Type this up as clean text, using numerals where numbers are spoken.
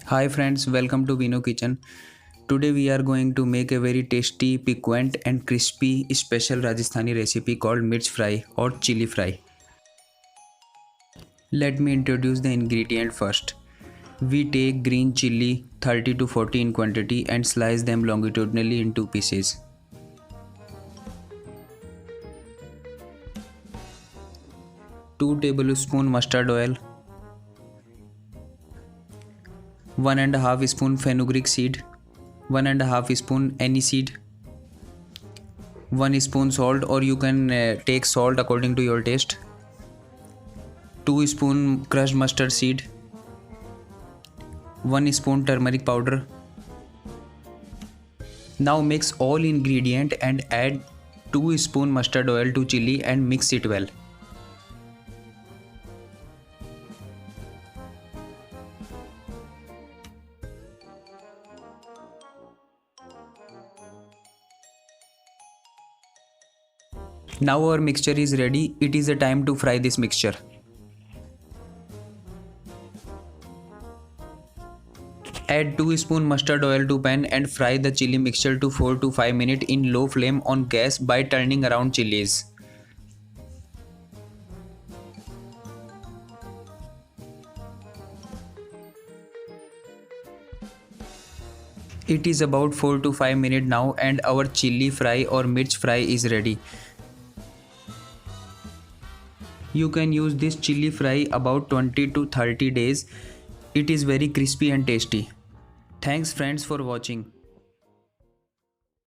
Hi friends, welcome to VINU kitchen. Today we are going to make a very tasty, piquant and crispy special Rajasthani recipe called Mirch Fry or Chilli Fry. Let me introduce the ingredient first. We take green chilli 30 to 40 in quantity and slice them longitudinally in two pieces. Two tablespoon mustard oil, 1.5 spoon fenugreek seed, 1.5 spoon aniseed, 1 spoon salt, or you can take salt according to your taste, 2 spoon crushed mustard seed, 1 spoon turmeric powder. Now mix all ingredient and add 2 spoon mustard oil to chili and mix it well. Now our mixture is ready. It is a time to fry this mixture. Add 2 spoon mustard oil to pan and fry the chili mixture to 4 to 5 minutes in low flame on gas by turning around chilies. It is about 4 to 5 minutes now and our chilli fry or mirch fry is ready. You can use this chilli fry about 20 to 30 days. It is very crispy and tasty. Thanks friends for watching.